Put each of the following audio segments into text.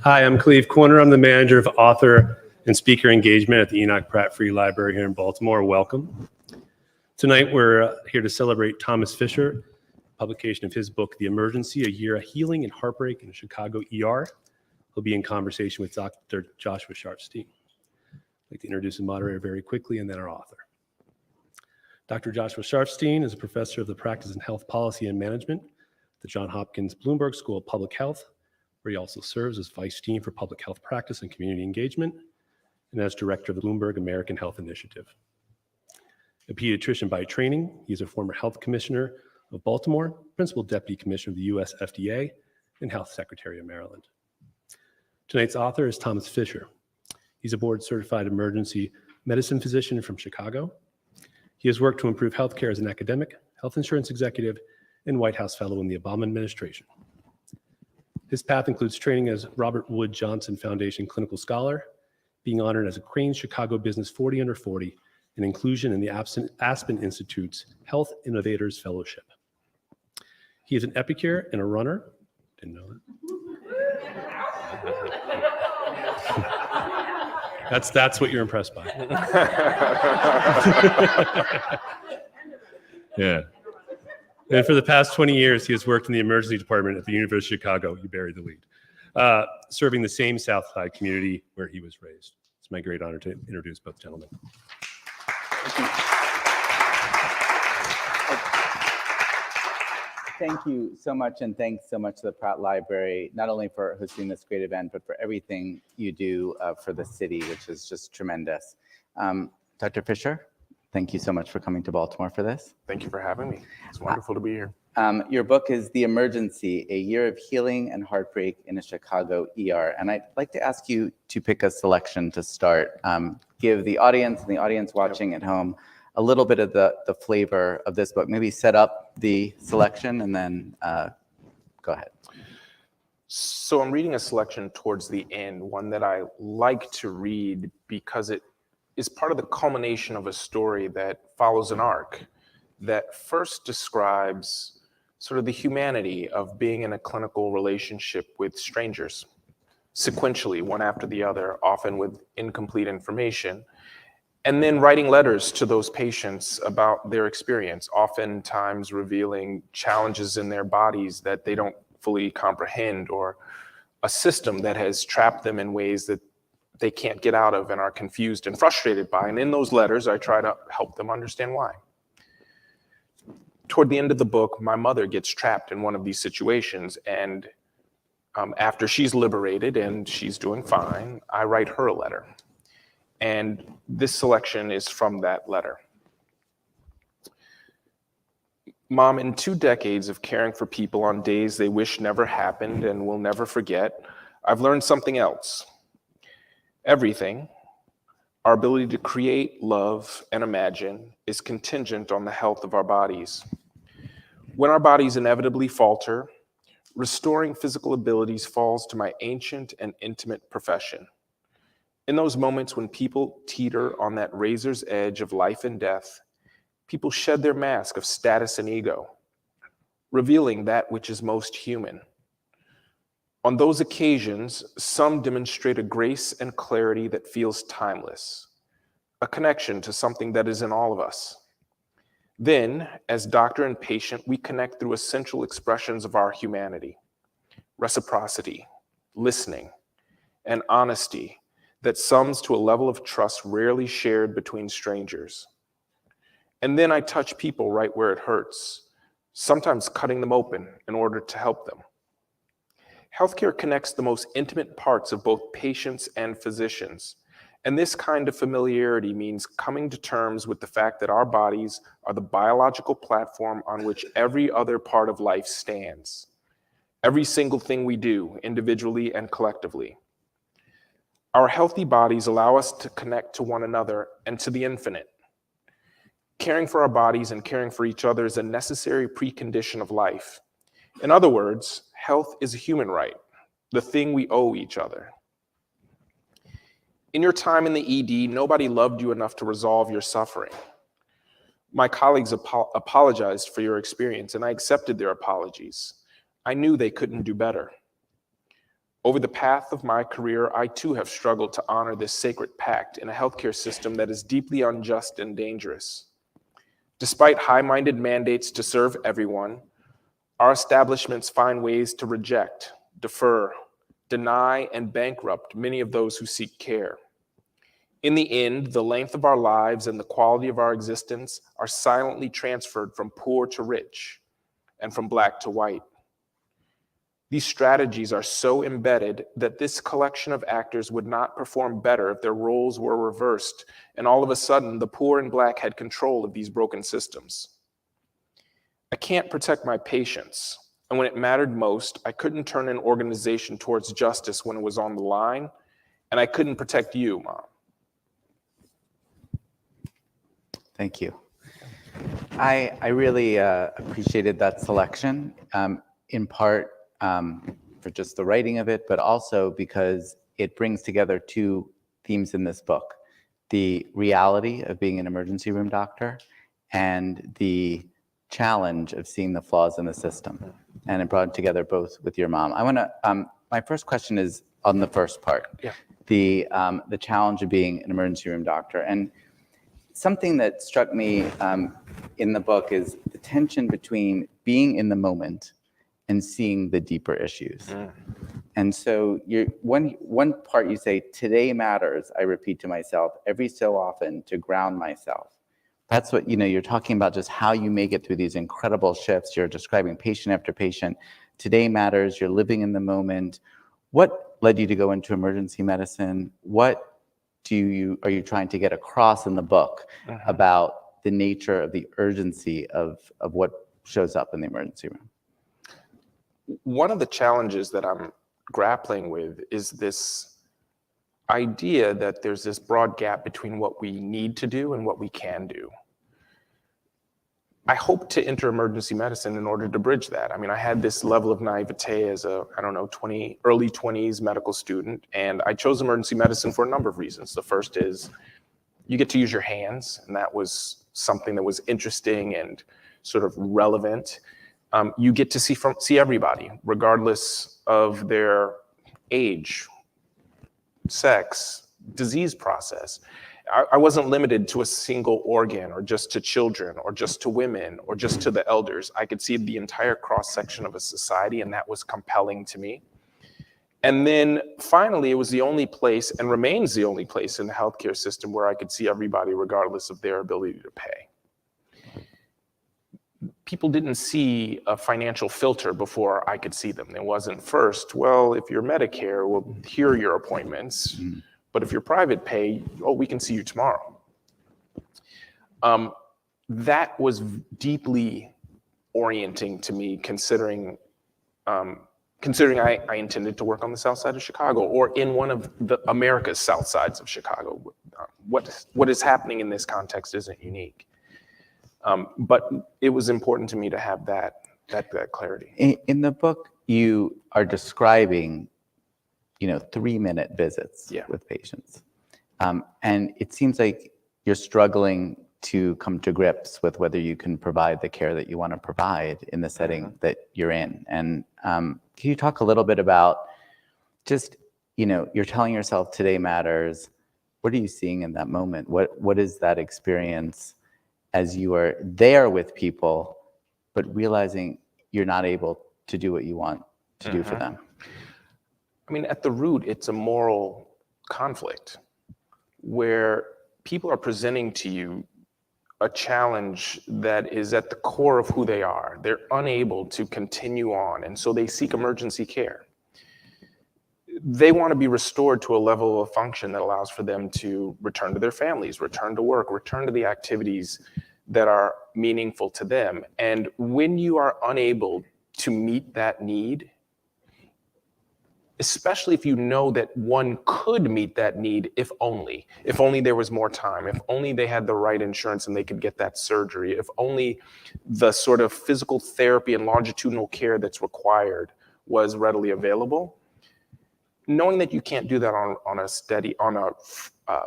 Hi, I'm Cleve Corner. I'm the manager of author and speaker engagement at the Enoch Pratt Free Library here in Baltimore. Welcome. Tonight, we're here to celebrate Thomas Fisher, publication of his book, The Emergency, A Year of Healing and Heartbreak in a Chicago ER. He'll be in conversation with Dr. Joshua Sharfstein. I'd like to introduce the moderator very quickly and then our author. Dr. Joshua Sharfstein is a professor of the practice in health policy and management at the Johns Hopkins Bloomberg School of Public Health, where he also serves as Vice Dean for Public Health Practice and Community Engagement, and as Director of the Bloomberg American Health Initiative. A pediatrician by training, he is a former Health Commissioner of Baltimore, Principal Deputy Commissioner of the US FDA, and Health Secretary of Maryland. Tonight's author is Thomas Fisher. He's a board-certified emergency medicine physician from Chicago. He has worked to improve healthcare as an academic, health insurance executive, and White House fellow in the Obama administration. His path includes training as Robert Wood Johnson Foundation Clinical Scholar, being honored as a Crain's Chicago Business 40 Under 40, and inclusion in the Aspen Institute's Health Innovators Fellowship. He is an epicure and a runner. Didn't know that. That's what you're impressed by. Yeah. And for the past 20 years, he has worked in the emergency department at the University of Chicago. You buried the lead. Serving the same South Side community where he was raised. It's my great honor to introduce both gentlemen. Thank you so much, and thanks so much to the Pratt Library, not only for hosting this great event, but for everything you do for the city, which is just tremendous. Dr. Fisher, thank you so much for coming to Baltimore for this. Thank you for having me. It's wonderful to be here. Your book is The Emergency, A Year of Healing and Heartbreak in a Chicago ER. And I'd like to ask you to pick a selection to start. Give the audience and the audience watching at home a little bit of the flavor of this book. Maybe set up the selection and then go ahead. So I'm reading a selection towards the end, one that I like to read because it is part of the culmination of a story that follows an arc that first describes sort of the humanity of being in a clinical relationship with strangers, sequentially, one after the other, often with incomplete information, and then writing letters to those patients about their experience, oftentimes revealing challenges in their bodies that they don't fully comprehend, or a system that has trapped them in ways that they can't get out of and are confused and frustrated by. And in those letters, I try to help them understand why. Toward the end of the book, my mother gets trapped in one of these situations, and after she's liberated and she's doing fine, I write her a letter. And this selection is from that letter. Mom, in 2 decades of caring for people on days they wish never happened and will never forget, I've learned something else. Everything, our ability to create, love, and imagine, is contingent on the health of our bodies. When our bodies inevitably falter, restoring physical abilities falls to my ancient and intimate profession. In those moments when people teeter on that razor's edge of life and death, people shed their mask of status and ego, revealing that which is most human. On those occasions, some demonstrate a grace and clarity that feels timeless, a connection to something that is in all of us. Then, as doctor and patient, we connect through essential expressions of our humanity, reciprocity, listening, and honesty that sums to a level of trust rarely shared between strangers. And then I touch people right where it hurts, sometimes cutting them open in order to help them. Healthcare connects the most intimate parts of both patients and physicians. And this kind of familiarity means coming to terms with the fact that our bodies are the biological platform on which every other part of life stands. Every single thing we do, individually and collectively. Our healthy bodies allow us to connect to one another and to the infinite. Caring for our bodies and caring for each other is a necessary precondition of life. In other words, health is a human right, the thing we owe each other. In your time in the ED, nobody loved you enough to resolve your suffering. My colleagues apologized for your experience, and I accepted their apologies. I knew they couldn't do better. Over the path of my career, I too have struggled to honor this sacred pact in a healthcare system that is deeply unjust and dangerous. Despite high-minded mandates to serve everyone, our establishments find ways to reject, defer, deny, and bankrupt many of those who seek care. In the end, the length of our lives and the quality of our existence are silently transferred from poor to rich and from black to white. These strategies are so embedded that this collection of actors would not perform better if their roles were reversed, and all of a sudden, the poor and black had control of these broken systems. I can't protect my patients, and when it mattered most, I couldn't turn an organization towards justice when it was on the line, and I couldn't protect you, Mom. Thank you. I really appreciated that selection, in part for just the writing of it, but also because it brings together two themes in this book: the reality of being an emergency room doctor and the challenge of seeing the flaws in the system. And it brought together both with your mom. I want to. My first question is on the first part, the challenge of being an emergency room doctor. And something that struck me in the book is the tension between being in the moment and seeing the deeper issues. And so one part you say, today matters, I repeat to myself every so often to ground myself. That's what, you're talking about, just how you make it through these incredible shifts. You're describing patient after patient. Today matters, you're living in the moment. What led you to go into emergency medicine? What are you trying to get across in the book about the nature of the urgency of what shows up in the emergency room? One of the challenges that I'm grappling with is this idea that there's this broad gap between what we need to do and what we can do. I hope to enter emergency medicine in order to bridge that. I mean, I had this level of naivete as a, early 20s medical student, and I chose emergency medicine for a number of reasons. The first is you get to use your hands, and that was something that was interesting and sort of relevant. You get to see everybody, regardless of their age, sex, disease process. I wasn't limited to a single organ or just to children or just to women or just to the elders. I could see the entire cross-section of a society, and that was compelling to me. And then finally, it was the only place, and remains the only place in the healthcare system, where I could see everybody regardless of their ability to pay. People didn't see a financial filter before I could see them. It wasn't first, well, if you're Medicare, well, here are your appointments. But if you're private pay, we can see you tomorrow. That was deeply orienting to me, considering I intended to work on the south side of Chicago, or in one of America's south sides of Chicago. What is happening in this context isn't unique. But it was important to me to have that clarity. In the book, you are describing 3-minute visits with patients. And it seems like you're struggling to come to grips with whether you can provide the care that you want to provide in the setting that you're in. And can you talk a little bit about just, you're telling yourself today matters. What are you seeing in that moment? What is that experience as you are there with people, but realizing you're not able to do what you want to do for them? I mean, at the root, it's a moral conflict where people are presenting to you a challenge that is at the core of who they are. They're unable to continue on, and so they seek emergency care. They want to be restored to a level of function that allows for them to return to their families, return to work, return to the activities that are meaningful to them. And when you are unable to meet that need, especially if you know that one could meet that need if only there was more time, if only they had the right insurance and they could get that surgery, if only the sort of physical therapy and longitudinal care that's required was readily available. Knowing that you can't do that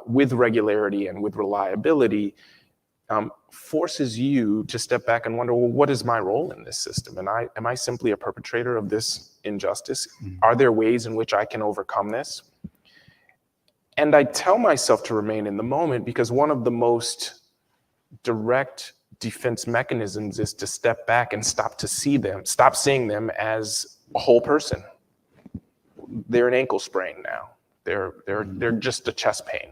with regularity and with reliability, forces you to step back and wonder, well, what is my role in this system? And am I simply a perpetrator of this injustice? Are there ways in which I can overcome this? And I tell myself to remain in the moment, because one of the most direct defense mechanisms is to step back and stop seeing them as a whole person. They're an ankle sprain now. They're just a chest pain.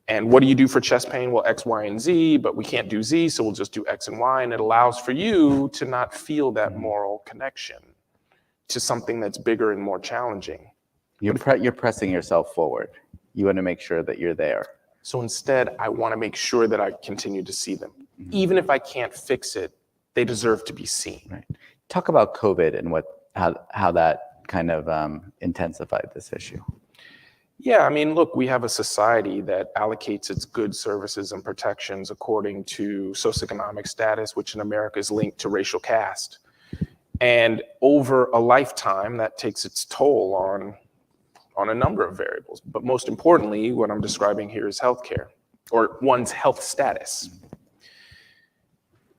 And what do you do for chest pain? Well, X, Y, and Z, but we can't do Z, so we'll just do X and Y. And it allows for you to not feel that moral connection to something that's bigger and more challenging. You're pressing yourself forward. You want to make sure that you're there. So instead, I want to make sure that I continue to see them. Even if I can't fix it, they deserve to be seen. Right. Talk about COVID and how that kind of intensified this issue. Yeah, I mean, look, we have a society that allocates its goods, services, and protections according to socioeconomic status, which in America is linked to racial caste. And over a lifetime, that takes its toll on a number of variables. But most importantly, what I'm describing here is healthcare, or one's health status.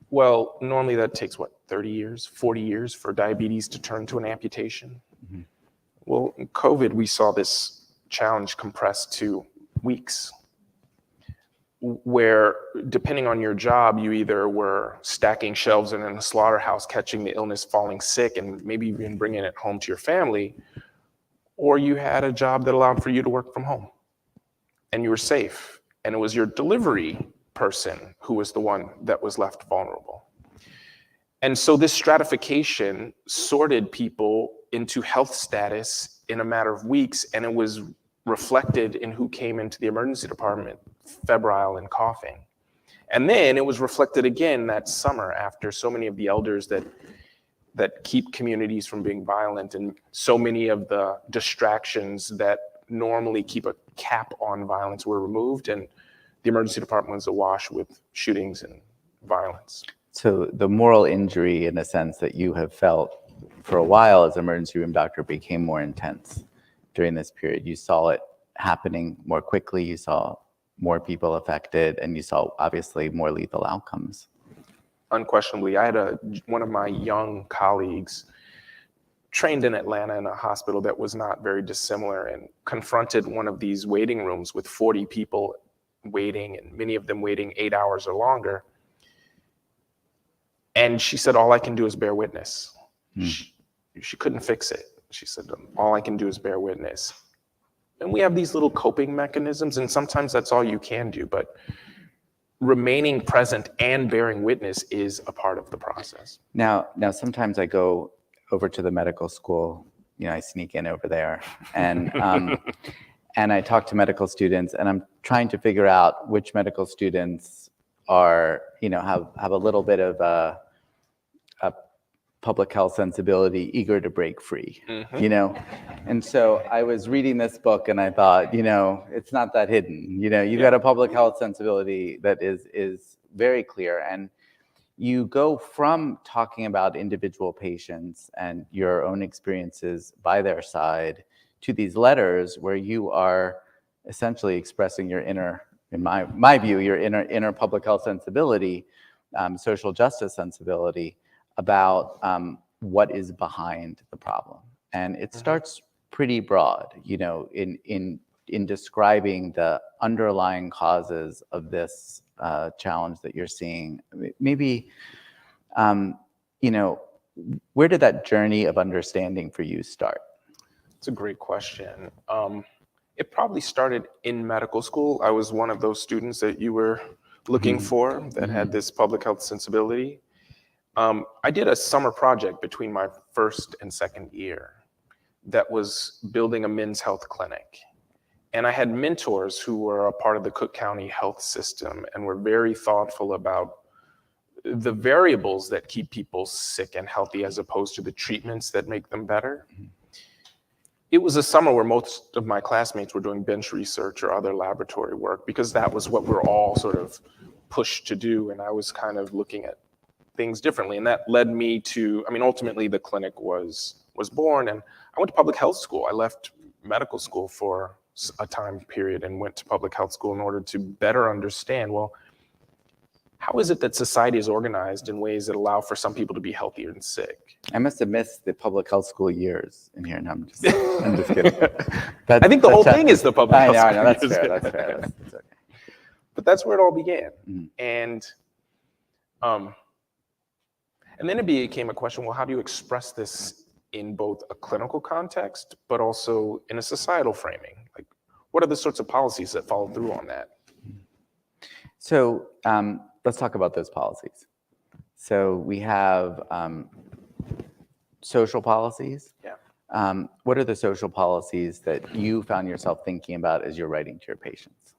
Well, normally that takes, 30 years, 40 years for diabetes to turn to an amputation? Mm-hmm. Well, in COVID, we saw this challenge compressed to weeks, where depending on your job, you either were stacking shelves in a slaughterhouse, catching the illness, falling sick, and maybe even bringing it home to your family, or you had a job that allowed for you to work from home and you were safe, and it was your delivery person who was the one that was left vulnerable. And so this stratification sorted people into health status in a matter of weeks, and it was reflected in who came into the emergency department febrile and coughing. And then it was reflected again that summer, after so many of the elders that keep communities from being violent, and so many of the distractions that normally keep a cap on violence were removed, and the emergency department was awash with shootings and violence. So the moral injury, in a sense, that you have felt for a while as an emergency room doctor became more intense during this period. You saw it happening more quickly, you saw more people affected, and you saw obviously more lethal outcomes. Unquestionably. I had one of my young colleagues trained in Atlanta in a hospital that was not very dissimilar, and confronted one of these waiting rooms with 40 people waiting, and many of them waiting 8 hours or longer. And she said, all I can do is bear witness. She couldn't fix it. She said, all I can do is bear witness. And we have these little coping mechanisms, and sometimes that's all you can do, but remaining present and bearing witness is a part of the process. Now sometimes I go over to the medical school, I sneak in over there, and and I talk to medical students, and I'm trying to figure out which medical students are, have a little bit of a public health sensibility, eager to break free, And so I was reading this book and I thought, it's not that hidden. You've got a public health sensibility that is very clear. And you go from talking about individual patients and your own experiences by their side to these letters where you are essentially expressing your inner, in my view, your inner public health sensibility, social justice sensibility about what is behind the problem. And it starts pretty broad, in describing the underlying causes of this challenge that you're seeing. Maybe, where did that journey of understanding for you start? It's a great question. It probably started in medical school. I was one of those students that you were looking for that had this public health sensibility. I did a summer project between my first and second year that was building a men's health clinic. And I had mentors who were a part of the Cook County health system and were very thoughtful about the variables that keep people sick and healthy as opposed to the treatments that make them better. It was a summer where most of my classmates were doing bench research or other laboratory work, because that was what we're all sort of pushed to do. And I was kind of looking at things differently. And that led me to, ultimately the clinic was born, and I went to public health school. I left medical school for a time period and went to public health school in order to better understand, well, how is it that society is organized in ways that allow for some people to be healthier and sick? I must have missed the public health school years in here. No, I'm just kidding. I think the whole thing is the public health I know, school that's years. fair, that's fair. That's okay. But that's where it all began. Mhm. And then it became a question, well, how do you express this in both a clinical context, but also in a societal framing? Like, what are the sorts of policies that follow through on that? So let's talk about those policies. So we have social policies. Yeah. What are the social policies that you found yourself thinking about as you're writing to your patients?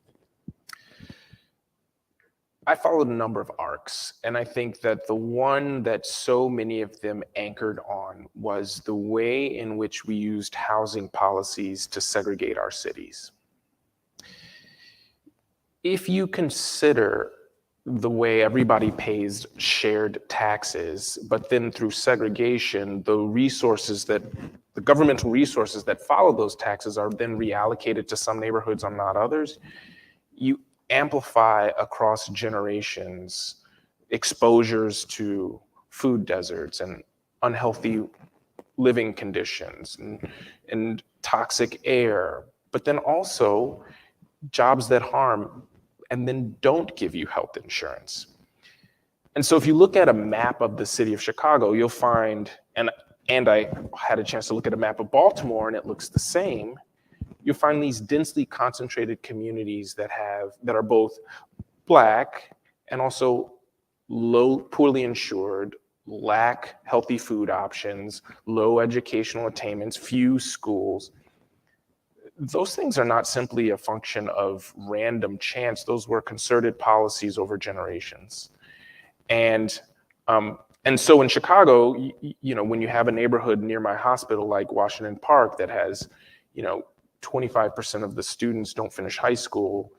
I followed a number of arcs, and I think that the one that so many of them anchored on was the way in which we used housing policies to segregate our cities. If you consider the way everybody pays shared taxes, but then through segregation, the governmental resources that follow those taxes are then reallocated to some neighborhoods and not others, you amplify across generations exposures to food deserts and unhealthy living conditions and toxic air, but then also jobs that harm and then don't give you health insurance. And so if you look at a map of the city of Chicago, you'll find, and I had a chance to look at a map of Baltimore and it looks the same, you'll find these densely concentrated communities that are both Black and also poorly insured, lack healthy food options, low educational attainments, few schools. Those things are not simply a function of random chance. Those were concerted policies over generations. And so in Chicago, when you have a neighborhood near my hospital like Washington Park that has, 25% of the students don't finish high school,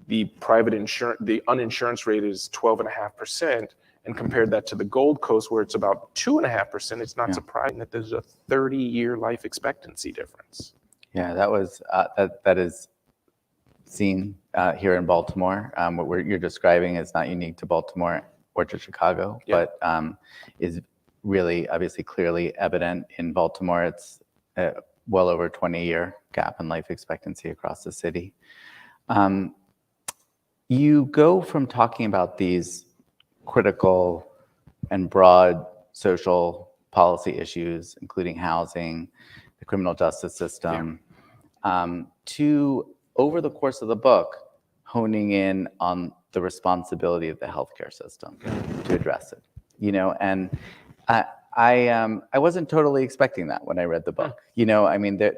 the uninsurance rate is 12.5%, and compared that to the Gold Coast where it's about 2.5%, it's not surprising that there's a 30-year life expectancy difference. Yeah, that is seen here in Baltimore. What you're describing is not unique to Baltimore or to Chicago, but is really obviously clearly evident in Baltimore. It's well over 20-year gap in life expectancy across the city. You go from talking about these critical and broad social policy issues, including housing, the criminal justice system, to, over the course of the book, honing in on the responsibility of the healthcare system to address it. And I wasn't totally expecting that when I read the book. That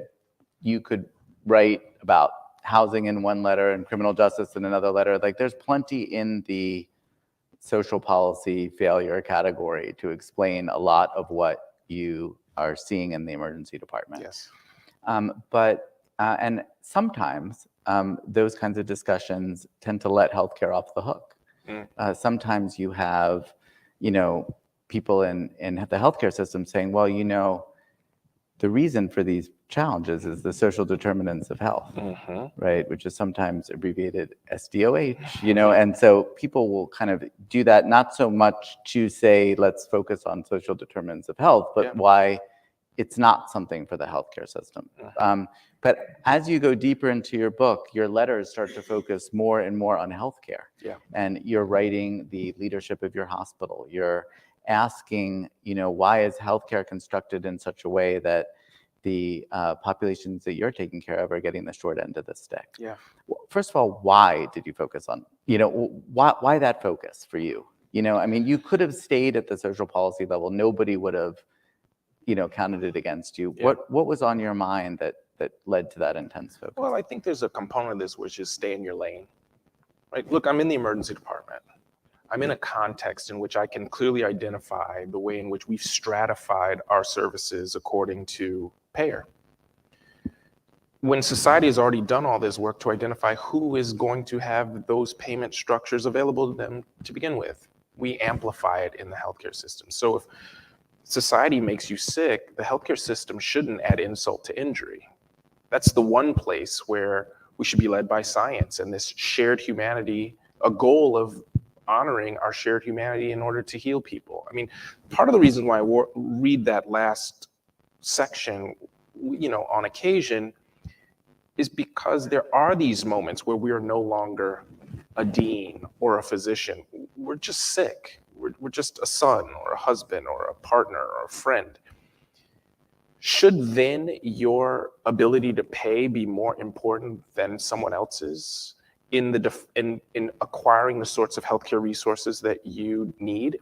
you could write about housing in one letter and criminal justice in another letter. Like, there's plenty in the social policy failure category to explain a lot of what you are seeing in the emergency department. Yes. And sometimes those kinds of discussions tend to let healthcare off the hook. Sometimes you have, people in the healthcare system saying, well, the reason for these challenges is the social determinants of health, right? Which is sometimes abbreviated SDOH, and so people will kind of do that, not so much to say, let's focus on social determinants of health, but why it's not something for the healthcare system. But as you go deeper into your book, your letters start to focus more and more on healthcare. And you're writing the leadership of your hospital. You're asking, why is healthcare constructed in such a way that the populations that you're taking care of are getting the short end of the stick? First of all, why did you focus on, why that focus for you? You could have stayed at the social policy level. Nobody would have, counted it against you. What was on your mind that led to that intense focus? Well, I think there's a component of this which is stay in your lane. Right? Look, I'm in the emergency department. I'm in a context in which I can clearly identify the way in which we've stratified our services according to payer. When society has already done all this work to identify who is going to have those payment structures available to them to begin with, we amplify it in the healthcare system. So if society makes you sick, the healthcare system shouldn't add insult to injury. That's the one place where we should be led by science and this shared humanity, a goal of honoring our shared humanity in order to heal people. I mean, part of the reason why I read that last section, on occasion, is because there are these moments where we are no longer a dean or a physician. We're just sick. We're just a son or a husband or a partner or a friend. Should then your ability to pay be more important than someone else's in acquiring the sorts of healthcare resources that you need?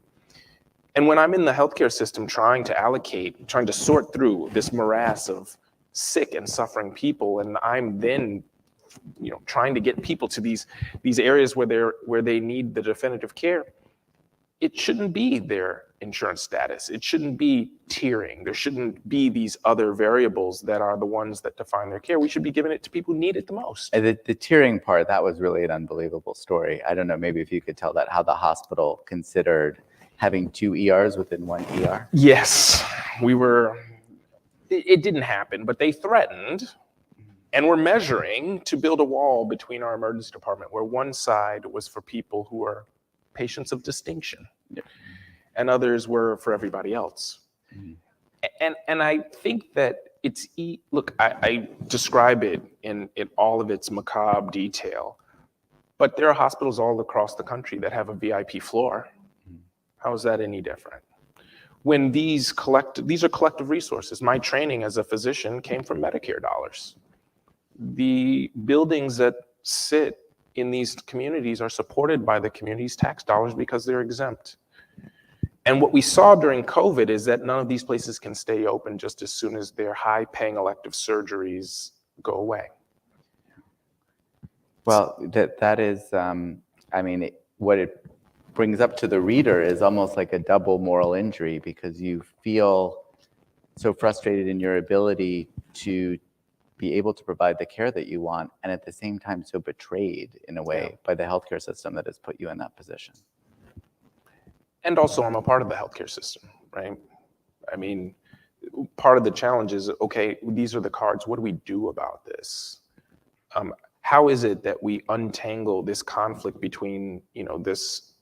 And when I'm in the healthcare system trying to sort through this morass of sick and suffering people, and I'm then trying to get people to these areas where they need the definitive care, it shouldn't be their insurance status. It shouldn't be tiering. There shouldn't be these other variables that are the ones that define their care. We should be giving it to people who need it the most. The tiering part, that was really an unbelievable story. I don't know, maybe if you could tell that, how the hospital considered having 2 ERs within 1 ER? Yes, it didn't happen, but they threatened and were measuring to build a wall between our emergency department where one side was for people who are patients of distinction, and others were for everybody else. And I think that look, I describe it in all of its macabre detail, but there are hospitals all across the country that have a VIP floor. How is that any different? When these are collective resources. My training as a physician came from Medicare dollars. The buildings that sit in these communities are supported by the community's tax dollars because they're exempt. And what we saw during COVID is that none of these places can stay open just as soon as their high-paying elective surgeries go away. Well, that is, what it brings up to the reader is almost like a double moral injury, because you feel so frustrated in your ability to be able to provide the care that you want, and at the same time so betrayed in a way by the healthcare system that has put you in that position. And also, I'm a part of the healthcare system, right? I mean, part of the challenge is, okay, these are the cards. What do we do about this? How is it that we untangle this conflict between, this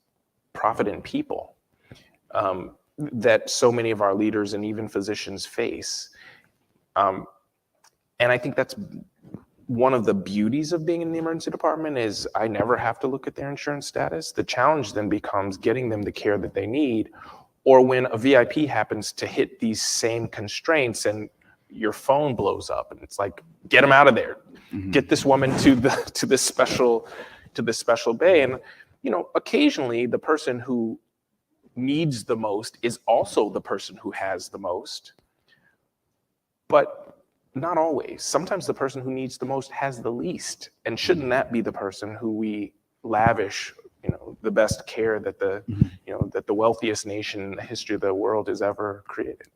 profit and people that so many of our leaders and even physicians face? And I think that's one of the beauties of being in the emergency department is I never have to look at their insurance status. The challenge then becomes getting them the care that they need, or when a VIP happens to hit these same constraints and your phone blows up and it's like, get them out of there. Mm-hmm. Get this woman to this special bay. And occasionally the person who needs the most is also the person who has the most. But not always. Sometimes the person who needs the most has the least. And shouldn't that be the person who we lavish, the best care that that the wealthiest nation in the history of the world has ever created?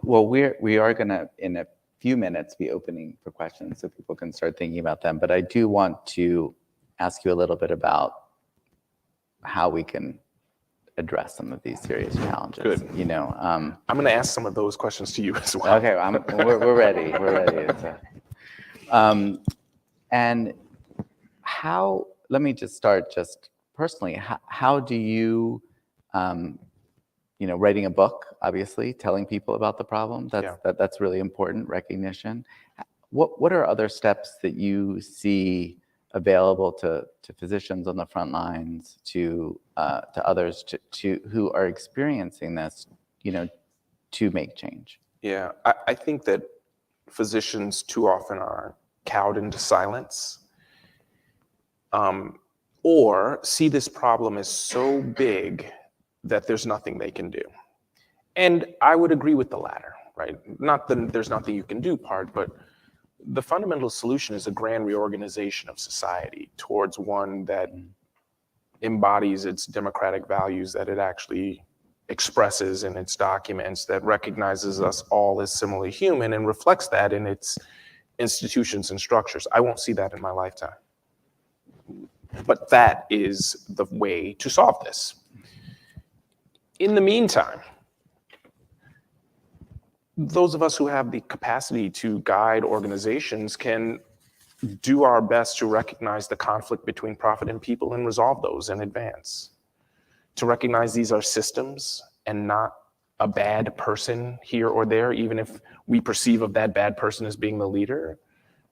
Well, we are going to, in a few minutes, be opening for questions so people can start thinking about them. But I do want to ask you a little bit about how we can address some of these serious challenges. Good. I'm going to ask some of those questions to you as well. Okay, we're ready. We're ready. And how? Let me just start just personally. How do you, writing a book, obviously, telling people about the problem. That's really important. Recognition. What are other steps that you see available to physicians on the front lines, to others to who are experiencing this, to make change? Yeah, I think that physicians too often are cowed into silence, or see this problem as so big that there's nothing they can do. And I would agree with the latter, right? Not that there's nothing you can do part, but the fundamental solution is a grand reorganization of society towards one that embodies its democratic values, that it actually expresses in its documents, that recognizes us all as similarly human and reflects that in its institutions and structures. I won't see that in my lifetime. But that is the way to solve this. In the meantime, those of us who have the capacity to guide organizations can do our best to recognize the conflict between profit and people and resolve those in advance. To recognize these are systems and not a bad person here or there, even if we perceive of that bad person as being the leader.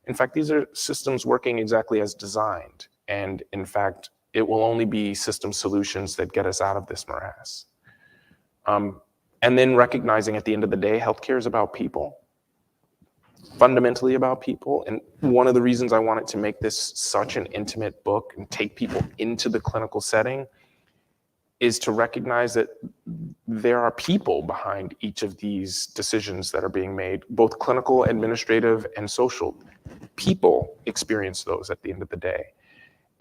In fact, these are systems working exactly as designed. And in fact, it will only be system solutions that get us out of this morass. And then recognizing at the end of the day, healthcare is about people, fundamentally about people. And one of the reasons I wanted to make this such an intimate book and take people into the clinical setting is to recognize that there are people behind each of these decisions that are being made, both clinical, administrative, and social. People experience those at the end of the day.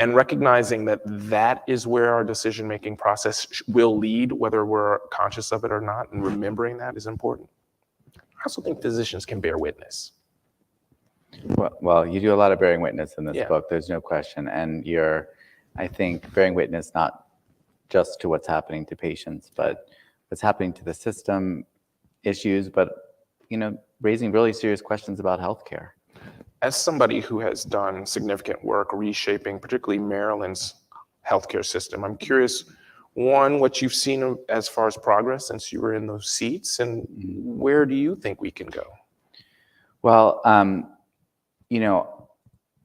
And recognizing that that is where our decision-making process will lead, whether we're conscious of it or not, and remembering that is important. I also think physicians can bear witness. Well, you do a lot of bearing witness in this Yeah. book, there's no question. And you're, I think, bearing witness not just to what's happening to patients, but what's happening to the system issues, but, raising really serious questions about healthcare. As somebody who has done significant work reshaping, particularly Maryland's healthcare system, I'm curious, one, what you've seen as far as progress since you were in those seats, and where do you think we can go? Well,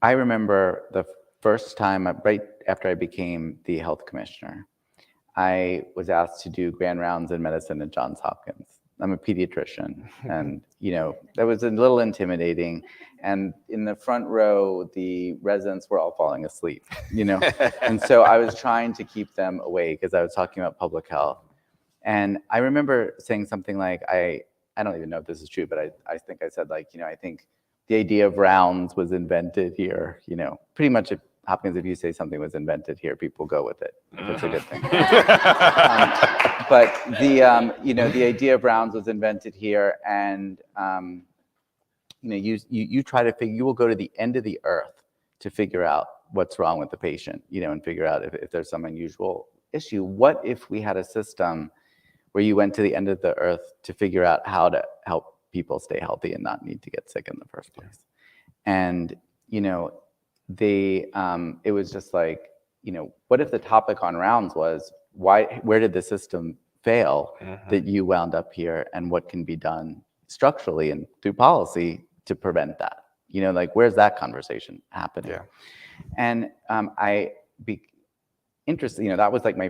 I remember the first time, right after I became the health commissioner, I was asked to do grand rounds in medicine at Johns Hopkins. I'm a pediatrician, and that was a little intimidating. And in the front row, the residents were all falling asleep, and so I was trying to keep them awake because I was talking about public health. And I remember saying something like, I don't even know if this is true, but I think I said, like, I think the idea of rounds was invented here. Pretty much if Hopkins, if you say something was invented here, people go with it. It's a good thing. But the idea of rounds was invented here, and you try to figure. You will go to the end of the earth to figure out what's wrong with the patient, and figure out if there's some unusual issue. What if we had a system where you went to the end of the earth to figure out how to help people stay healthy and not need to get sick in the first place? And it was just like, what if the topic on rounds was where did the system fail that you wound up here, and what can be done structurally and through policy to prevent that? Where's that conversation happening? Yeah. And I be interested, that was like my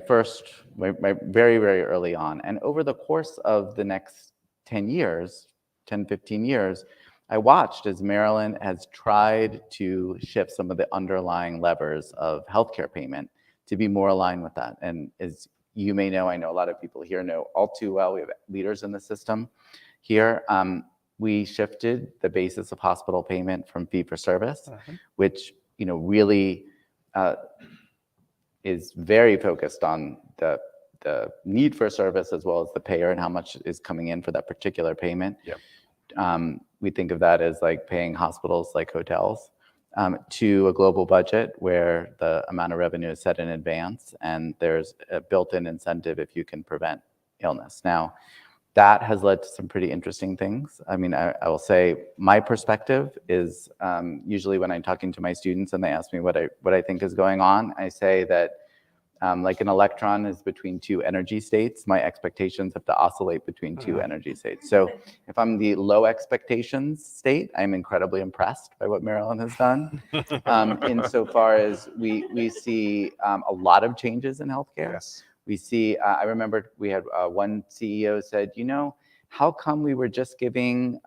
very, very early on. And over the course of the next 10 years, 10, 15 years, I watched as Maryland has tried to shift some of the underlying levers of healthcare payment to be more aligned with that. And as you may know, I know a lot of people here know all too well, we have leaders in the system here. We shifted the basis of hospital payment from fee-for-service, which really is very focused on the need for a service as well as the payer and how much is coming in for that particular payment. Yep. We think of that as like paying hospitals like hotels, to a global budget where the amount of revenue is set in advance and there's a built-in incentive if you can prevent illness. Now, that has led to some pretty interesting things. I mean, I will say my perspective is usually when I'm talking to my students and they ask me what I think is going on, I say that like an electron is between two energy states, my expectations have to oscillate between two energy states. So if I'm the low expectations state, I'm incredibly impressed by what Maryland has done. Insofar as we see a lot of changes in healthcare. Yes. We see, I remember we had one CEO said, how come we were just giving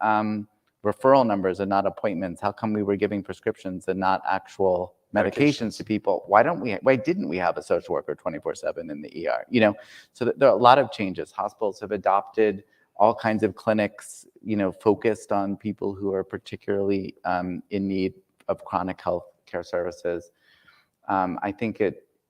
referral numbers and not appointments? How come we were giving prescriptions and not actual medications to people? Why didn't we have a social worker 24/7 in the ER? So there are a lot of changes. Hospitals have adopted all kinds of clinics, focused on people who are particularly in need of chronic health care services. I think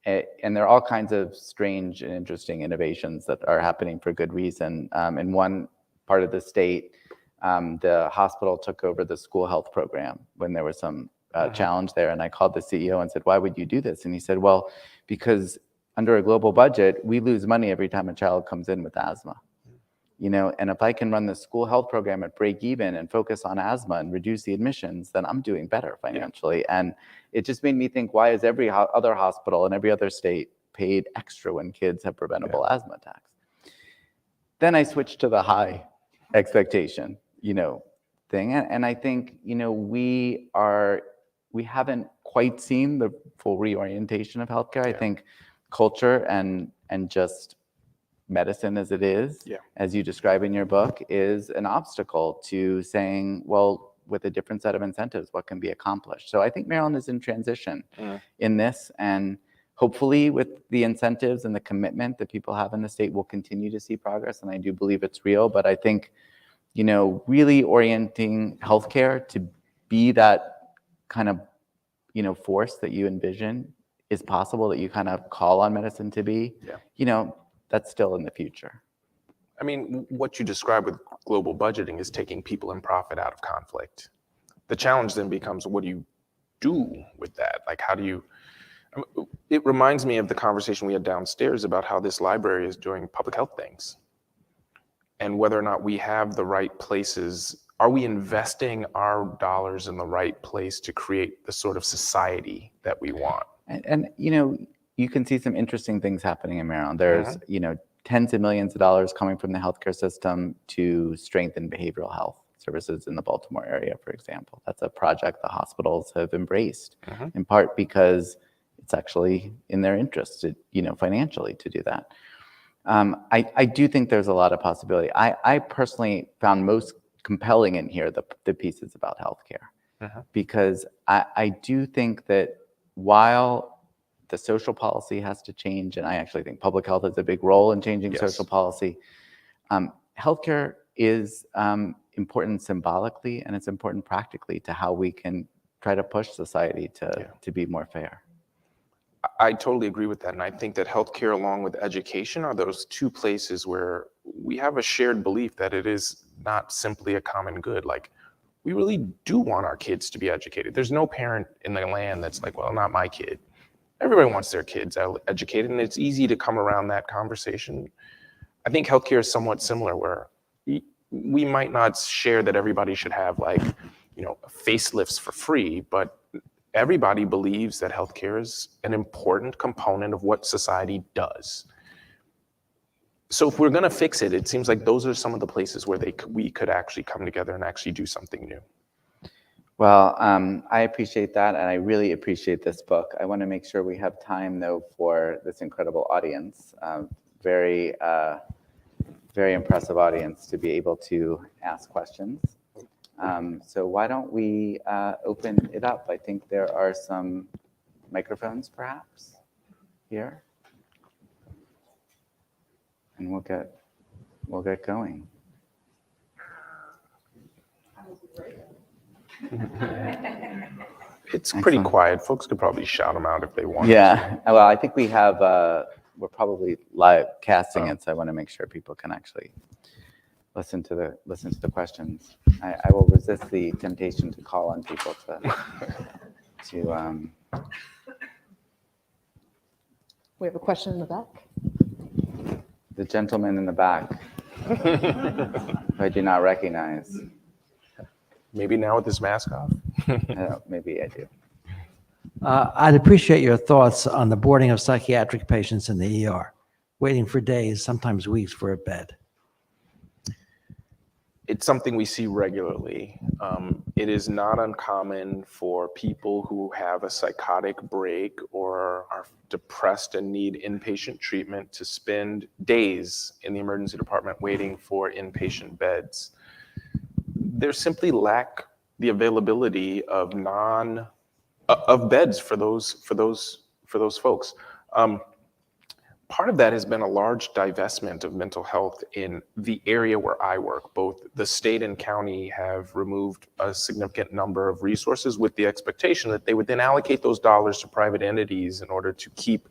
and there are all kinds of strange and interesting innovations that are happening for good reason. In one part of the state, the hospital took over the school health program when there was some challenge there. And I called the CEO and said, why would you do this? And he said, well, because under a global budget, we lose money every time a child comes in with asthma. And if I can run the school health program at break even and focus on asthma and reduce the admissions, then I'm doing better financially. And it just made me think, why is every other hospital in every other state paid extra when kids have preventable asthma attacks? Then I switched to the high expectation, thing. And I think, we haven't quite seen the full reorientation of healthcare. I think culture and just medicine as it is, as you describe in your book, is an obstacle to saying, well, with a different set of incentives, what can be accomplished? So I think Maryland is in transition in this, and hopefully with the incentives and the commitment that people have in the state, we'll continue to see progress, and I do believe it's real. But I think, really orienting healthcare to be that kind of, force that you envision is possible, that you kind of call on medicine to be, that's still in the future. I mean, what you describe with global budgeting is taking people and profit out of conflict. The challenge then becomes, what do you do with that? Like, how do you, it reminds me of the conversation we had downstairs about how this library is doing public health things, and whether or not we have the right places. Are we investing our dollars in the right place to create the sort of society that we want? And you can see some interesting things happening in Maryland. There's, tens of millions of dollars coming from the healthcare system to strengthen behavioral health services in the Baltimore area, for example. That's a project the hospitals have embraced, in part because it's actually in their interest, financially, to do that. I do think there's a lot of possibility. I personally found most compelling in here the pieces about healthcare, because I do think that while the social policy has to change, and I actually think public health has a big role in changing social policy, healthcare is important symbolically, and it's important practically to how we can try to push society to be more fair. I totally agree with that. And I think that healthcare, along with education, are those two places where we have a shared belief that it is not simply a common good. Like, we really do want our kids to be educated. There's no parent in the land that's like, well, not my kid. Everybody wants their kids educated, and it's easy to come around that conversation. I think healthcare is somewhat similar, where we might not share that everybody should have, like, facelifts for free, but everybody believes that healthcare is an important component of what society does. So if we're going to fix it, it seems like those are some of the places where we could actually come together and actually do something new. Well, I appreciate that, and I really appreciate this book. I want to make sure we have time, though, for this incredible audience. Very, very impressive audience to be able to ask questions. So why don't we open it up? I think there are some microphones, perhaps, here, and we'll get going. It's pretty quiet. Folks could probably shout them out if they want. Yeah, well, I think we have, we're probably live casting it, so I want to make sure people can actually listen to the questions. I will resist the temptation to call on people to We have a question in the back. the gentleman in the back, who I do not recognize. Maybe now with this mask off. Maybe I do. I'd appreciate your thoughts on the boarding of psychiatric patients in the ER, waiting for days, sometimes weeks, for a bed. It's something we see regularly. It is not uncommon for people who have a psychotic break or are depressed and need inpatient treatment to spend days in the emergency department waiting for inpatient beds. There simply lack the availability of beds for those folks. Part of that has been a large divestment of mental health in the area where I work. Both the state and county have removed a significant number of resources with the expectation that they would then allocate those dollars to private entities in order to keep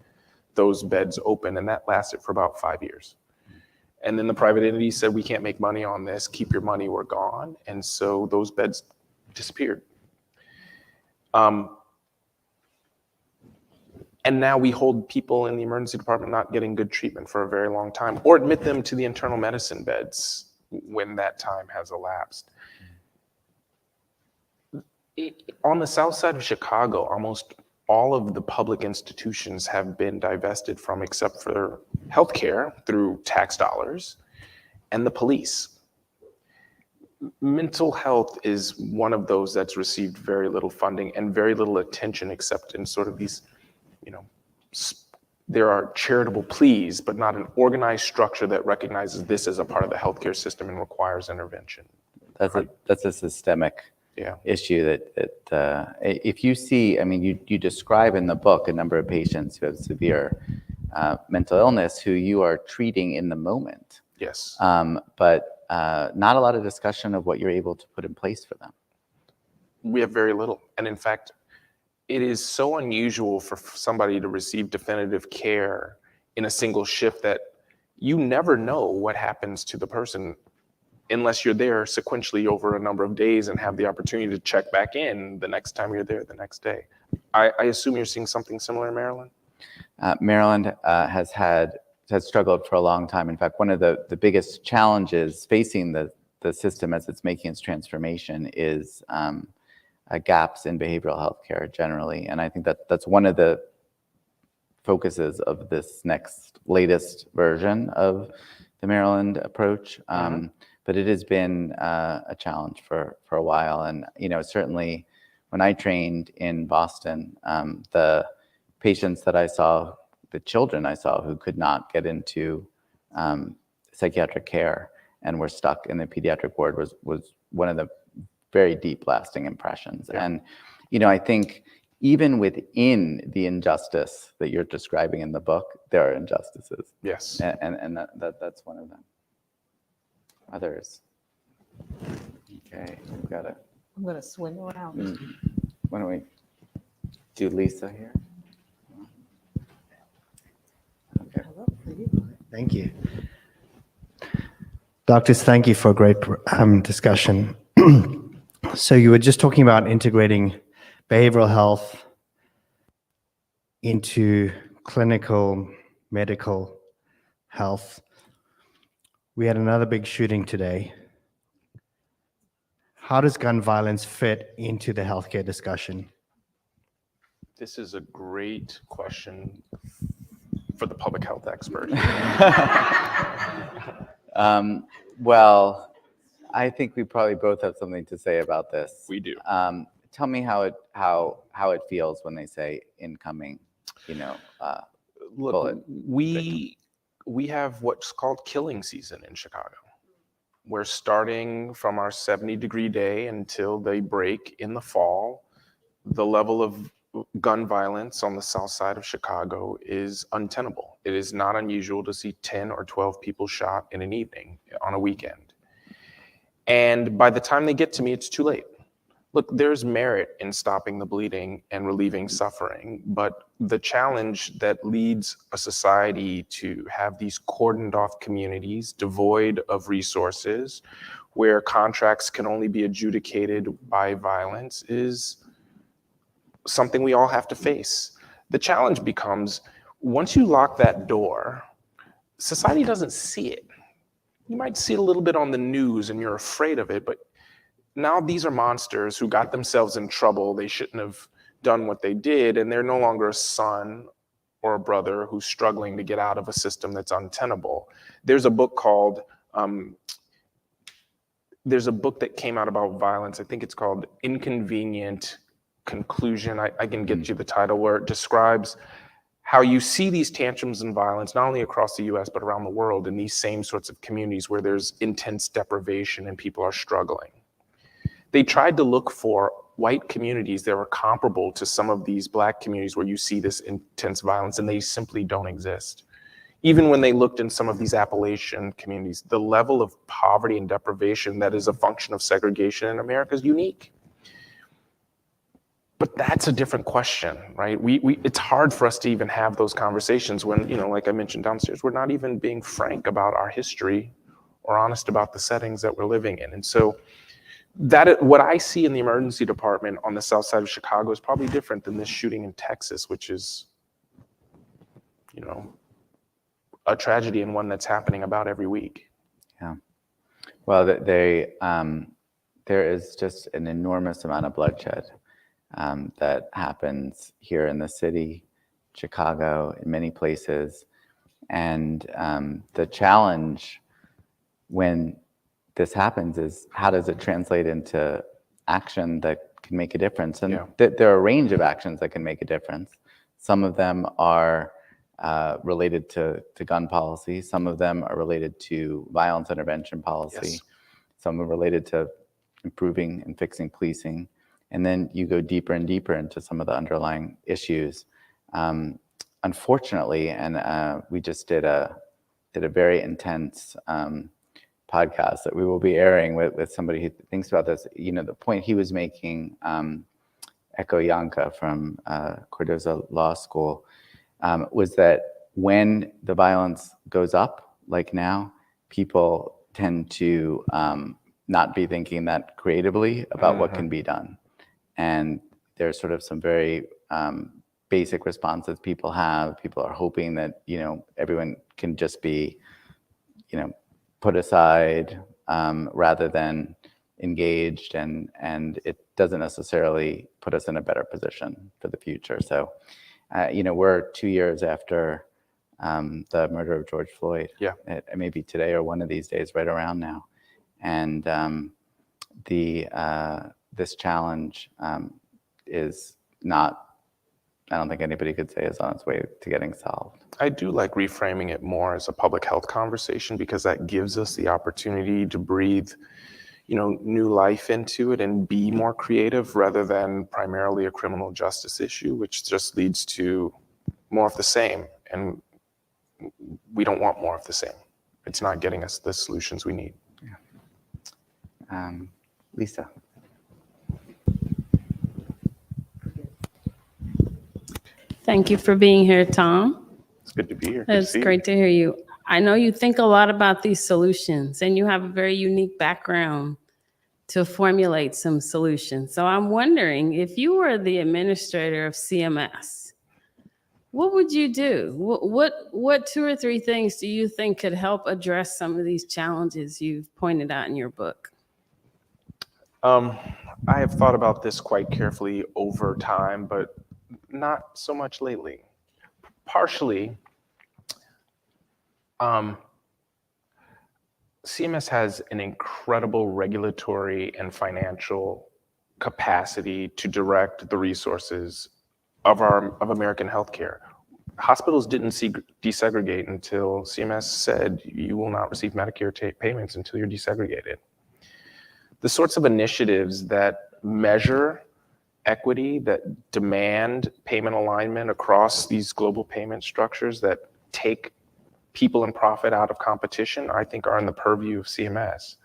those beds open, and that lasted for about 5 years. And then the private entity said, we can't make money on this, keep your money, we're gone. And so those beds disappeared. And now we hold people in the emergency department not getting good treatment for a very long time, or admit them to the internal medicine beds when that time has elapsed. On the south side of Chicago, almost all of the public institutions have been divested from, except for healthcare through tax dollars, and the police. Mental health is one of those that's received very little funding and very little attention, except in sort of these, there are charitable pleas, but not an organized structure that recognizes this as a part of the healthcare system and requires intervention. That's a systemic issue that if you see, I mean, you describe in the book a number of patients who have severe mental illness who you are treating in the moment. Yes. But not a lot of discussion of what you're able to put in place for them. We have very little. And in fact, it is so unusual for somebody to receive definitive care in a single shift that you never know what happens to the person unless you're there sequentially over a number of days and have the opportunity to check back in the next time you're there the next day. I assume you're seeing something similar in Maryland? Maryland has struggled for a long time. In fact, one of the biggest challenges facing the system as it's making its transformation is gaps in behavioral health care generally. And I think that's one of the focuses of this latest version of the Maryland approach. But it has been a challenge for a while. And, certainly when I trained in Boston, the patients that I saw, the children I saw who could not get into psychiatric care and were stuck in the pediatric ward was one of the very deep lasting impressions. Yeah. And, I think even within the injustice that you're describing in the book, there are injustices. Yes. And that's one of them. Others. Okay, we've got it. I'm going to swing around. Why don't we do Lisa here? Okay. Hello, for you. Thank you. Doctors, thank you for a great discussion. So you were just talking about integrating behavioral health into clinical medical health. We had another big shooting today. How does gun violence fit into the healthcare discussion? This is a great question for the public health expert. Well, I think we probably both have something to say about this. We do. Tell me how it feels when they say incoming, Look, bullet. We have what's called killing season in Chicago. We're starting from our 70-degree day until they break in the fall. The level of gun violence on the south side of Chicago is untenable. It is not unusual to see 10 or 12 people shot in an evening on a weekend. And by the time they get to me, it's too late. Look, there's merit in stopping the bleeding and relieving suffering, but the challenge that leads a society to have these cordoned off communities devoid of resources, where contracts can only be adjudicated by violence, is something we all have to face. The challenge becomes, once you lock that door, society doesn't see it. You might see it a little bit on the news and you're afraid of it, but now these are monsters who got themselves in trouble. They shouldn't have done what they did, and they're no longer a son or a brother who's struggling to get out of a system that's untenable. There's a book called, there's a book that came out about violence. I think it's called Inconvenient Conclusion. I can get you the title, where it describes how you see these tantrums and violence, not only across the US, but around the world in these same sorts of communities where there's intense deprivation and people are struggling. They tried to look for white communities that were comparable to some of these black communities where you see this intense violence, and they simply don't exist. Even when they looked in some of these Appalachian communities, the level of poverty and deprivation that is a function of segregation in America is unique. But that's a different question, right? It's hard for us to even have those conversations when, like I mentioned downstairs, we're not even being frank about our history or honest about the settings that we're living in. And so what I see in the emergency department on the south side of Chicago is probably different than this shooting in Texas, which is a tragedy and one that's happening about every week. Yeah. Well, there is just an enormous amount of bloodshed that happens here in the city, Chicago, in many places. And the challenge when this happens is how does it translate into action that can make a difference? And there are a range of actions that can make a difference. Some of them are related to gun policy. Some of them are related to violence intervention policy. Yes. Some are related to improving and fixing policing. And then you go deeper and deeper into some of the underlying issues. Unfortunately, and we just did a very intense podcast that we will be airing with somebody who thinks about this. The point he was making, Echo Yanka from Cardozo Law School, was that when the violence goes up, like now, people tend to not be thinking that creatively about what can be done. And there's sort of some very basic responses people have. People are hoping that, everyone can just be, put aside rather than engaged, and it doesn't necessarily put us in a better position for the future. So, we're 2 years after the murder of George Floyd. Yeah. Maybe today or one of these days, right around now. And this challenge is not, I don't think anybody could say is on its way to getting solved. I do like reframing it more as a public health conversation, because that gives us the opportunity to breathe, new life into it and be more creative rather than primarily a criminal justice issue, which just leads to more of the same. And we don't want more of the same. It's not getting us the solutions we need. Yeah. Lisa. Thank you for being here, Tom. It's good to be here. Good to It's see you. great to hear you. I know you think a lot about these solutions, and you have a very unique background to formulate some solutions. So I'm wondering, if you were the administrator of CMS, what would you do? What 2 or 3 things do you think could help address some of these challenges you've pointed out in your book? I have thought about this quite carefully over time, but not so much lately. Partially, CMS has an incredible regulatory and financial capacity to direct the resources of American healthcare. Hospitals didn't desegregate until CMS said you will not receive Medicare payments until you're desegregated. The sorts of initiatives that measure equity, that demand payment alignment across these global payment structures, that take people and profit out of competition, I think are in the purview of CMS.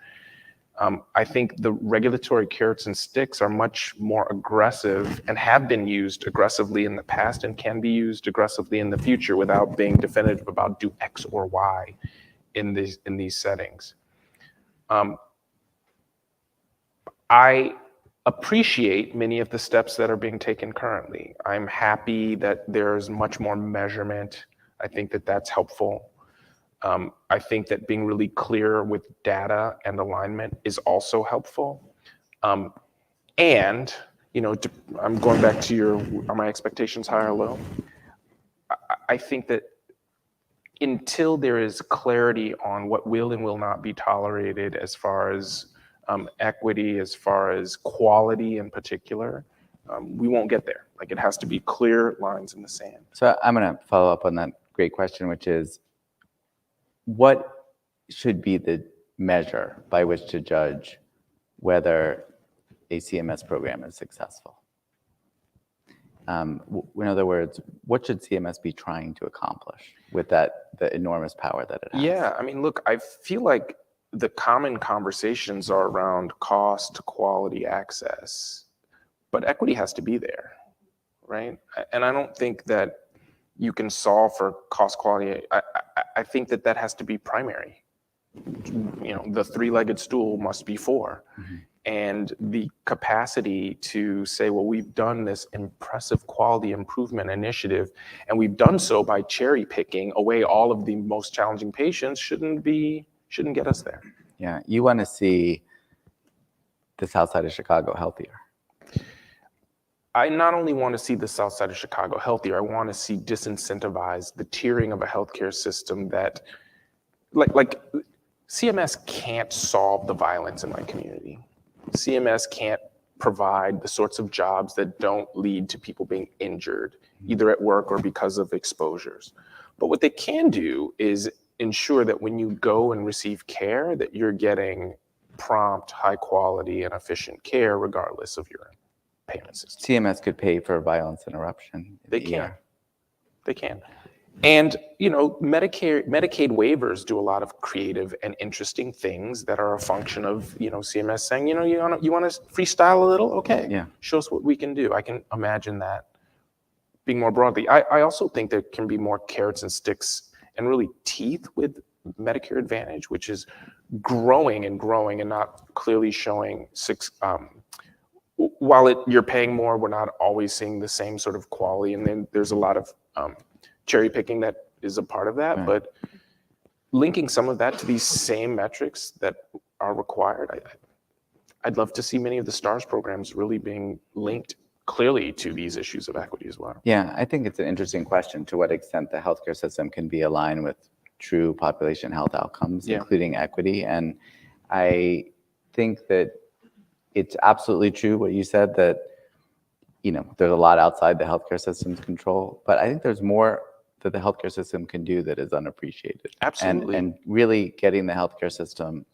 I think the regulatory carrots and sticks are much more aggressive and have been used aggressively in the past and can be used aggressively in the future without being definitive about do X or Y in these settings. I appreciate many of the steps that are being taken currently. I'm happy that there's much more measurement. I think that that's helpful. I think that being really clear with data and alignment is also helpful. And, I'm going back to are my expectations high or low? I think that until there is clarity on what will and will not be tolerated as far as equity, as far as quality in particular, we won't get there. Like, it has to be clear lines in the sand. So I'm going to follow up on that great question, which is, what should be the measure by which to judge whether a CMS program is successful? In other words, what should CMS be trying to accomplish with the enormous power that it has? Yeah, look, I feel like the common conversations are around cost, quality, access, but equity has to be there, right? And I don't think that you can solve for cost, quality. I think that has to be primary. The 3-legged stool must be 4. and the capacity to say, well, we've done this impressive quality improvement initiative, and we've done so by cherry picking away all of the most challenging patients shouldn't get us there. Yeah, you want to see the South Side of Chicago healthier. I not only want to see the South Side of Chicago healthier, I want to see disincentivize the tiering of a healthcare system that, like CMS can't solve the violence in my community. CMS can't provide the sorts of jobs that don't lead to people being injured, either at work or because of exposures. But what they can do is ensure that when you go and receive care, that you're getting prompt, high quality, and efficient care, regardless of your payment system. CMS could pay for violence interruption. They can. They can. And, Medicaid waivers do a lot of creative and interesting things that are a function of, CMS saying, you want to freestyle a little? Okay. Yeah. Show us what we can do. I can imagine that being more broadly. I also think there can be more carrots and sticks and really teeth with Medicare Advantage, which is growing and not clearly showing while you're paying more, we're not always seeing the same sort of quality. And then there's a lot of cherry picking that is a part of that. Right. But linking some of that to these same metrics that are required, I'd love to see many of the STARS programs really being linked clearly to these issues of equity as well. Yeah, I think it's an interesting question to what extent the healthcare system can be aligned with true population health outcomes, including equity. And I think that it's absolutely true what you said, that there's a lot outside the healthcare system's control, but I think there's more that the healthcare system can do that is unappreciated. Absolutely. And really getting the healthcare system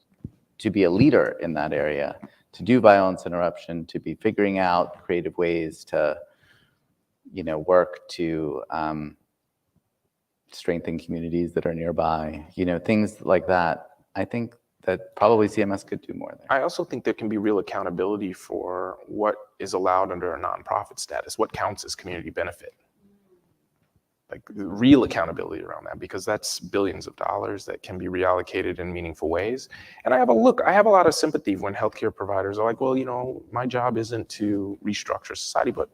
to be a leader in that area, to do violence interruption, to be figuring out creative ways to, work to strengthen communities that are nearby, things like that. I think that probably CMS could do more there. I also think there can be real accountability for what is allowed under a nonprofit status, what counts as community benefit. Like real accountability around that, because that's billions of dollars that can be reallocated in meaningful ways. And I have a lot of sympathy when healthcare providers are like, well, my job isn't to restructure society, but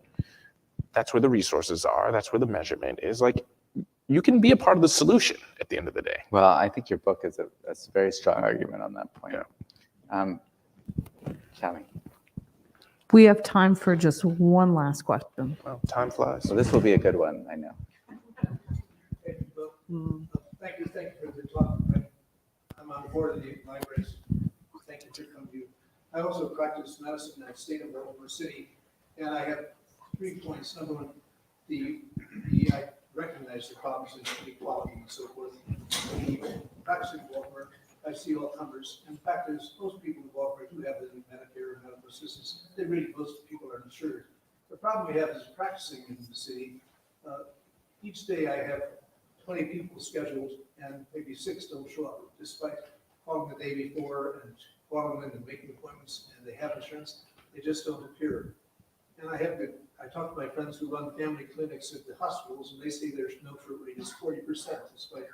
that's where the resources are. That's where the measurement is. Like, you can be a part of the solution at the end of the day. Well, I think your book is a very strong argument on that point. Chami. We have time for just one last question. Well, time flies. So this will be a good one, I know. Thank you for the talk. I'm on board of the libraries. Thank you for coming to you. I also practice medicine in the state of Baltimore City, and I have 3 points. Number one, I recognize the problems in inequality and so forth. Practicing in Baltimore, I see all comers. In fact, most people in Baltimore do have the Medicare and medical assistance. Most people are insured. The problem we have is practicing in the city. Each day I have 20 people scheduled, and maybe 6 don't show up, despite calling the day before and calling them and making appointments, and they have insurance. They just don't appear. And I talk to my friends who run family clinics at the hospitals, and they say their no-show rate is 40%, despite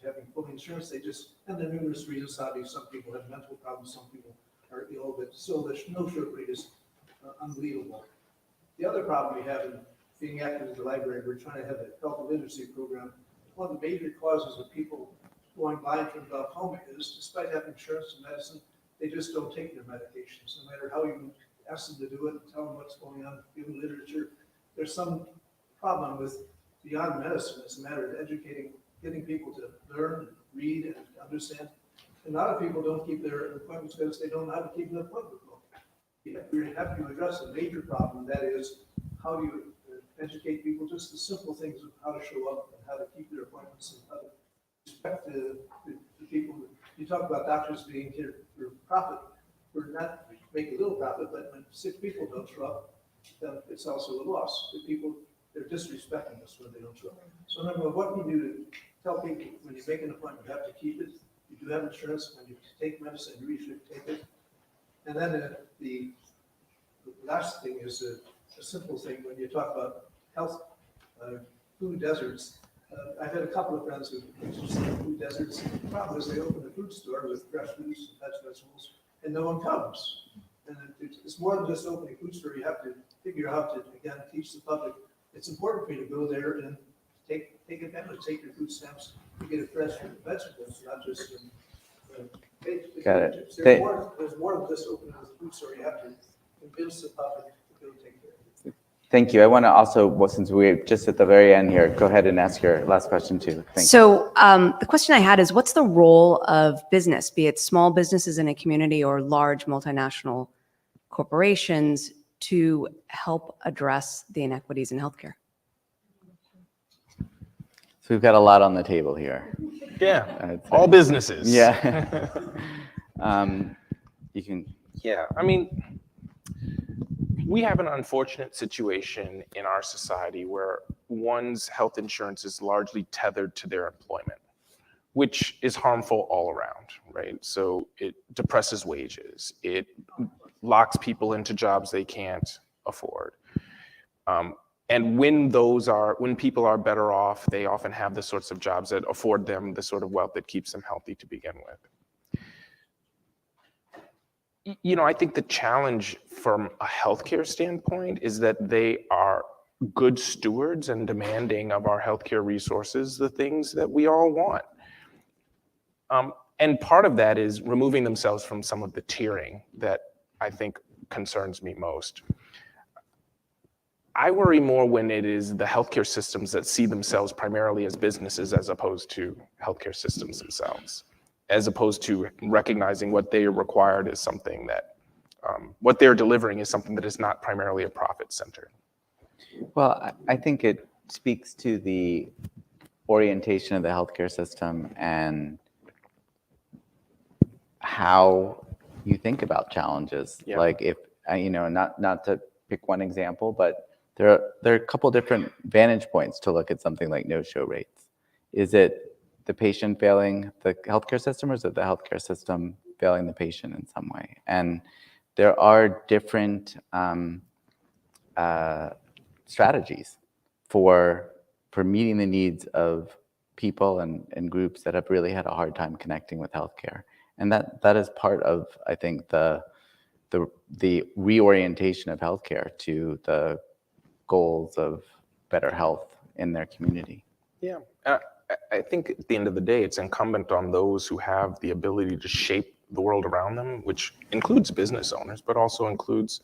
having full insurance. And there are numerous reasons. Obviously, some people have mental problems, some people are ill, but still the no-show rate is unbelievable. The other problem we have in being active in the library, we're trying to have a health literacy program. One of the major causes of people going blind from glaucoma is, despite having insurance and medicine, they just don't take their medications. No matter how you ask them to do it and tell them what's going on in literature, there's some problem with beyond medicine. It's a matter of getting people to learn, read, and understand. And a lot of people don't keep their appointments because they don't know how to keep an appointment book. We have to address a major problem, that is, how do you educate people just the simple things of how to show up and how to keep their appointments and how to respect the people. You talk about doctors being here for profit. We're not making a little profit, but when 6 people don't show up, then it's also a loss. They're disrespecting us when they don't show up. So number one, what can you do to tell people when you make an appointment, you have to keep it. You do have insurance. When you take medicine, you really should take it. And then the last thing is a simple thing. When you talk about health, food deserts, I've had a couple of friends who food deserts. The problem is they open a food store with fresh foods and vegetables, and no one comes. And it's more than just opening a food store. You have to figure out how to, again, teach the public. It's important for you to go there and take advantage, take your food stamps, to get it fresh from the vegetables, not just Got it. There's more than just opening a food store. You have to convince the public to go take care of it. Thank you. I want to also, well, since we're just at the very end here, go ahead and ask your last question too. Thank you. So the question I had is, what's the role of business, be it small businesses in a community or large multinational corporations, to help address the inequities in healthcare? So we've got a lot on the table here. Yeah, all businesses. Yeah. You can. Yeah, I mean, we have an unfortunate situation in our society where one's health insurance is largely tethered to their employment, which is harmful all around, right? So it depresses wages. It locks people into jobs they can't afford. And when people are better off, they often have the sorts of jobs that afford them the sort of wealth that keeps them healthy to begin with. You know, I think the challenge from a healthcare standpoint is that they are good stewards and demanding of our healthcare resources, the things that we all want. And part of that is removing themselves from some of the tiering that I think concerns me most. I worry more when it is the healthcare systems that see themselves primarily as businesses as opposed to healthcare systems themselves, as opposed to recognizing what they are required is something that, what they're delivering is something that is not primarily a profit center. Well, I think it speaks to the orientation of the healthcare system and how you think about challenges. Yeah. Like if, not to pick one example, but there are a couple different vantage points to look at something like no-show rates. Is it the patient failing the healthcare system, or is it the healthcare system failing the patient in some way? And there are different strategies for meeting the needs of people and groups that have really had a hard time connecting with healthcare. And that is part of, I think, the reorientation of healthcare to the goals of better health in their community. Yeah, I think at the end of the day, it's incumbent on those who have the ability to shape the world around them, which includes business owners, but also includes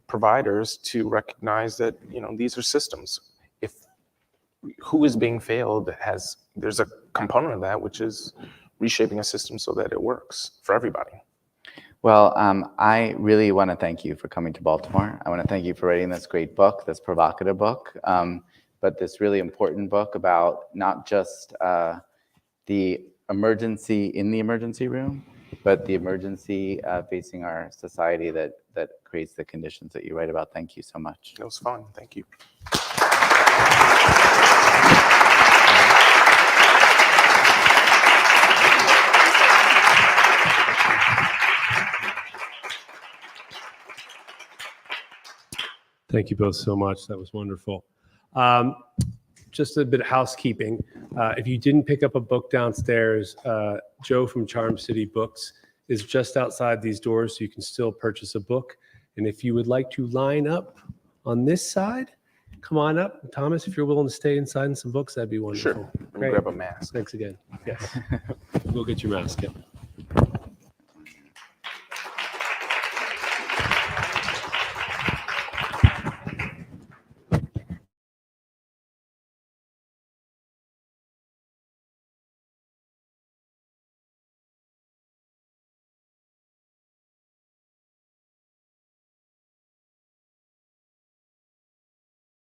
providers, to recognize that, these are systems. If who is being failed there's a component of that, which is reshaping a system so that it works for everybody. Well, I really want to thank you for coming to Baltimore. I want to thank you for writing this great book, this provocative book, but this really important book about not just the emergency in the emergency room, but the emergency facing our society that creates the conditions that you write about. Thank you so much. It was fun. Thank you. Thank you both so much. That was wonderful. Just a bit of housekeeping. If you didn't pick up a book downstairs, Joe from Charm City Books is just outside these doors, so you can still purchase a book. And if you would like to line up on this side, come on up. Thomas, if you're willing to stay inside and some books, that'd be wonderful. Sure. Let me Great. grab a mask. Thanks again. Yes. Go get your mask. Yeah.